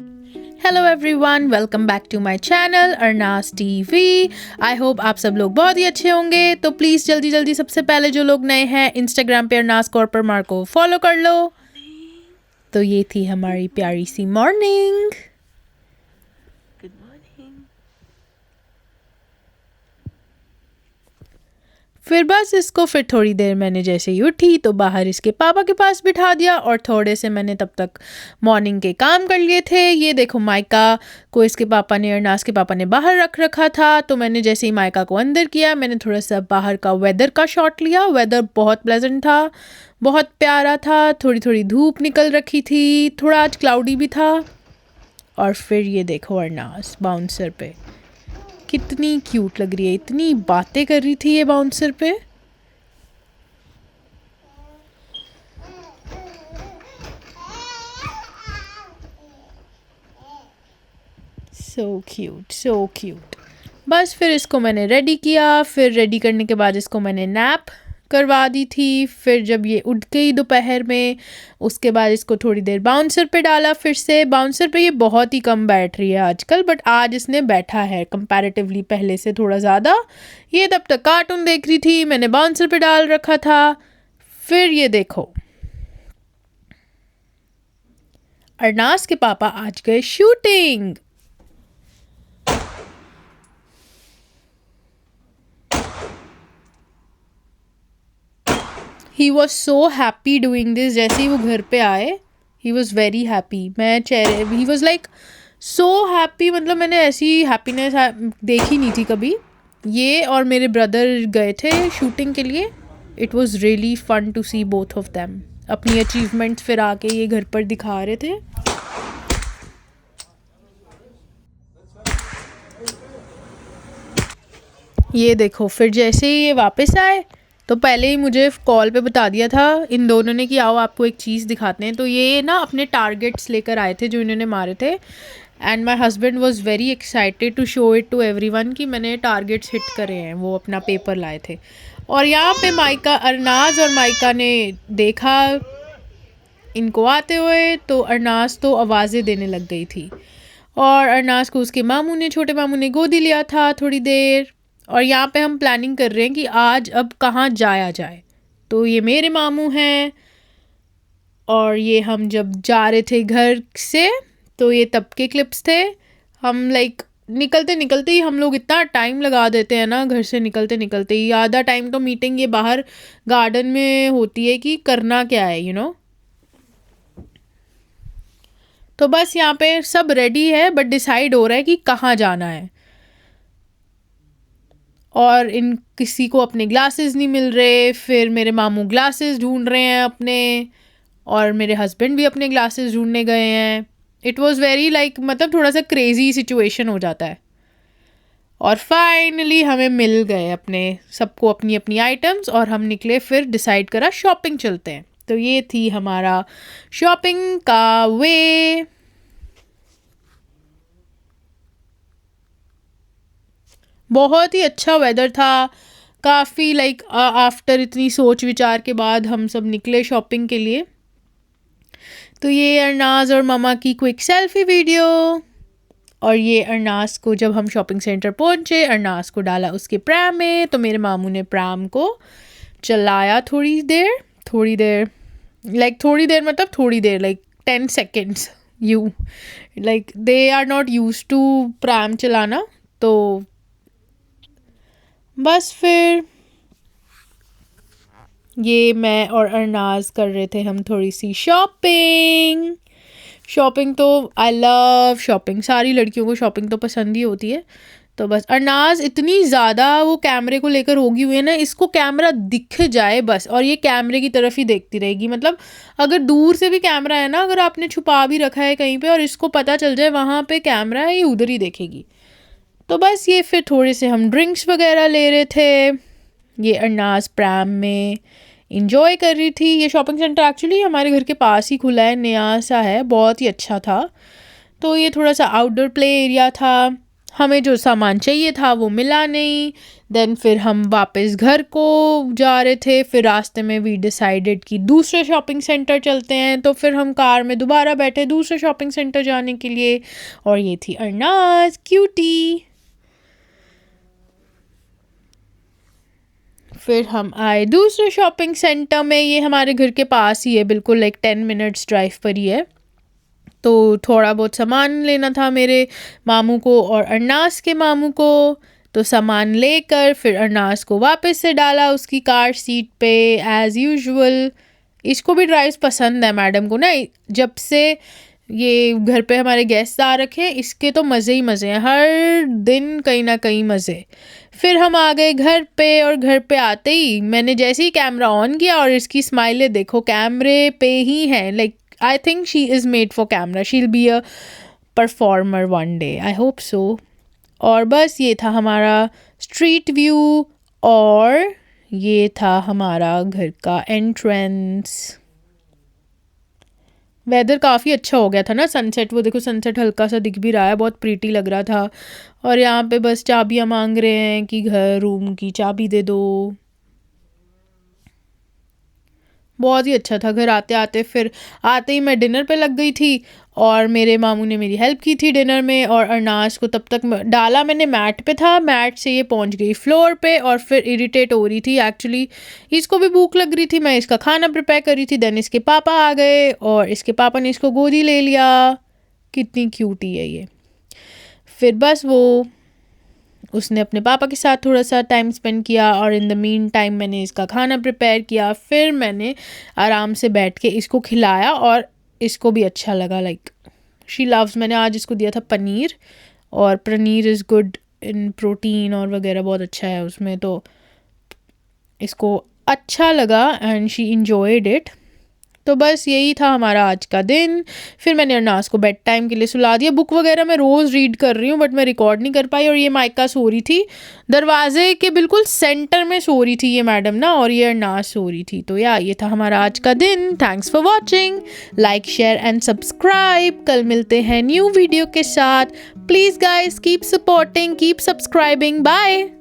Hello everyone, welcome back to my channel अरनास TV. I hope आप सब लोग बहुत ही अच्छे होंगे। तो प्लीज़ जल्दी जल्दी सबसे पहले जो लोग नए हैं इंस्टाग्राम पे अरनास कॉर्पर मार को फॉलो कर लो। तो ये थी हमारी प्यारी सी मॉर्निंग। Good morning. फिर बस इसको फिर थोड़ी देर मैंने जैसे ही उठी तो बाहर इसके पापा के पास बिठा दिया और थोड़े से मैंने तब तक मॉर्निंग के काम कर लिए थे। ये देखो माइका को इसके पापा ने अरनास के पापा ने बाहर रख रखा था, तो मैंने जैसे ही माइका को अंदर किया मैंने थोड़ा सा बाहर का वेदर का शॉट लिया। वेदर बहुत प्लेजेंट था, बहुत प्यारा था। थोड़ी थोड़ी धूप निकल रखी थी, थोड़ा आज क्लाउडी भी था। और फिर ये देखो अरनास बाउंसर पे कितनी क्यूट लग रही है, इतनी बातें कर रही थी ये बाउंसर पे। So cute so cute. बस फिर इसको मैंने रेडी किया। फिर रेडी करने के बाद इसको मैंने नैप करवा दी थी। फिर जब ये उठ गई दोपहर में, उसके बाद इसको थोड़ी देर बाउंसर पे डाला। फिर से बाउंसर पे ये बहुत ही कम बैठ रही है आजकल, बट आज इसने बैठा है कंपैरेटिवली पहले से थोड़ा ज़्यादा। ये तब तक कार्टून देख रही थी, मैंने बाउंसर पे डाल रखा था। फिर ये देखो अरनास के पापा आज गए shooting. He was so happy doing this. जैसे ही वो घर पे आए ही वॉज वेरी हैप्पी। मैं चेहरे he was like so happy, मतलब मैंने ऐसी हैप्पीनेस देखी नहीं थी कभी। ये और मेरे ब्रदर गए थे शूटिंग के लिए। It was really fun to see both of them अपनी अचीवमेंट्स फिर आके ये घर पर दिखा रहे थे। ये देखो फिर जैसे ही ये वापस आए तो पहले ही मुझे कॉल पे बता दिया था इन दोनों ने कि आओ आपको एक चीज़ दिखाते हैं। तो ये ना अपने टारगेट्स लेकर आए थे जो इन्होंने मारे थे। And my husband was very excited to show it to everyone कि मैंने टारगेट्स हिट करे हैं। वो अपना पेपर लाए थे और यहाँ पे माइका अरनाज और माइका ने देखा इनको आते हुए, तो अरनाज तो आवाज़ें देने लग गई थी। और अरनाज को उसके मामू ने, छोटे मामू ने गोदी लिया था थोड़ी देर। और यहाँ पे हम प्लानिंग कर रहे हैं कि आज अब कहाँ जाया जाए। तो ये मेरे मामू हैं और ये हम जब जा रहे थे घर से तो ये तब के क्लिप्स थे। हम लाइक निकलते निकलते ही हम लोग इतना टाइम लगा देते हैं ना, घर से निकलते निकलते ही आधा टाइम तो मीटिंग ये बाहर गार्डन में होती है कि करना क्या है तो बस यहाँ पे सब रेडी है बट डिसाइड हो रहा है कि कहाँ जाना है। और इन किसी को अपने ग्लासेस नहीं मिल रहे। फिर मेरे मामू ग्लासेस ढूंढ रहे हैं अपने, और मेरे हस्बैंड भी अपने ग्लासेस ढूंढने गए हैं। इट वॉज़ वेरी लाइक मतलब थोड़ा सा क्रेजी सिचुएशन हो जाता है। और फाइनली हमें मिल गए अपने सबको अपनी अपनी आइटम्स और हम निकले। फिर डिसाइड करा शॉपिंग चलते हैं। तो ये थी हमारा शॉपिंग का वे। बहुत ही अच्छा वेदर था, काफ़ी लाइक आफ्टर इतनी सोच विचार के बाद हम सब निकले शॉपिंग के लिए। तो ये अरनाज और मामा की क्विक सेल्फी वीडियो। और ये अरनास को जब हम शॉपिंग सेंटर पहुंचे, अरनास को डाला उसके प्रैम में। तो मेरे मामू ने प्रैम को चलाया थोड़ी देर मतलब थोड़ी देर like 10 seconds you like they are not use to pram चलाना। तो बस फिर ये मैं और अरनाज कर रहे थे हम थोड़ी सी शॉपिंग तो आई लव शॉपिंग। सारी लड़कियों को शॉपिंग तो पसंद ही होती है। तो बस अरनाज इतनी ज़्यादा वो कैमरे को लेकर होगी हुई है ना, इसको कैमरा दिख जाए बस और ये कैमरे की तरफ ही देखती रहेगी। मतलब अगर दूर से भी कैमरा है ना, अगर आपने छुपा भी रखा है कहीं पे और इसको पता चल जाए वहाँ पे कैमरा है, ये उधर ही देखेगी। तो बस ये फिर थोड़े से हम ड्रिंक्स वगैरह ले रहे थे। ये अरनाज प्रैम में इंजॉय कर रही थी। ये शॉपिंग सेंटर एक्चुअली हमारे घर के पास ही खुला है, नया सा है, बहुत ही अच्छा था। तो ये थोड़ा सा आउटडोर प्ले एरिया था। हमें जो सामान चाहिए था वो मिला नहीं। देन फिर हम वापस घर को जा रहे थे, फिर रास्ते में वी डिसाइडेड कि दूसरे शॉपिंग सेंटर चलते हैं, तो फिर हम कार में दोबारा बैठे दूसरे शॉपिंग सेंटर जाने के लिए। और ये थी अरनाज क्यूटी। फिर हम आए दूसरे शॉपिंग सेंटर में, ये हमारे घर के पास ही है, बिल्कुल लाइक 10 मिनट्स ड्राइव पर ही है। तो थोड़ा बहुत सामान लेना था मेरे मामू को और अरनास के मामू को। तो सामान लेकर फिर अरनास को वापस से डाला उसकी कार सीट पे एज़ यूजुअल। इसको भी ड्राइव्स पसंद है मैडम को ना, जब से ये घर पे हमारे गेस्ट आ रखे हैं, इसके तो मज़े ही मज़े हैं, हर दिन कहीं ना कहीं मज़े। फिर हम आ गए घर पे, और घर पे आते ही मैंने जैसे ही कैमरा ऑन किया और इसकी स्माइलें देखो कैमरे पे ही हैं। Like I think she is made for camera. She'll be a performer one day. I hope so. और बस ये था हमारा स्ट्रीट व्यू, और ये था हमारा घर का एंट्रेंस। वेदर काफ़ी अच्छा हो गया था ना, सनसेट, वो देखो सनसेट हल्का सा दिख भी रहा है, बहुत प्रीटी लग रहा था। और यहाँ पे बस चाबियाँ मांग रहे हैं कि घर रूम की चाबी दे दो। बहुत ही अच्छा था। घर आते आते फिर आते ही मैं डिनर पे लग गई थी, और मेरे मामू ने मेरी हेल्प की थी डिनर में। और अरनास को तब तक डाला मैंने मैट पे था, मैट से ये पहुंच गई फ्लोर पे, और फिर इरिटेट हो रही थी एक्चुअली। इसको भी भूख लग रही थी, मैं इसका खाना प्रिपेयर कर रही थी। देन इसके पापा आ गए और इसके पापा ने इसको गोदी ले लिया। कितनी क्यूटी है ये। फिर बस वो उसने अपने पापा के साथ थोड़ा सा टाइम स्पेंड किया, और इन द मीन टाइम मैंने इसका खाना प्रिपेयर किया। फिर मैंने आराम से बैठ के इसको खिलाया, और इसको भी अच्छा लगा। Like she loves. मैंने आज इसको दिया था पनीर, और paneer is good in protein और वगैरह, बहुत अच्छा है उसमें, तो इसको अच्छा लगा एंड शी इंजॉयड इट। तो बस यही था हमारा आज का दिन। फिर मैंने अरनास को बेड टाइम के लिए सुला दिया। बुक वगैरह मैं रोज़ रीड कर रही हूँ, बट मैं रिकॉर्ड नहीं कर पाई। और ये माइका सो रही थी दरवाजे के बिल्कुल सेंटर में, सो रही थी ये मैडम ना, और ये अरनास सो रही थी। तो ये था हमारा आज का दिन। Thanks for watching. Like share and subscribe. कल मिलते हैं न्यू वीडियो के साथ। Please guys keep supporting, keep subscribing. Bye.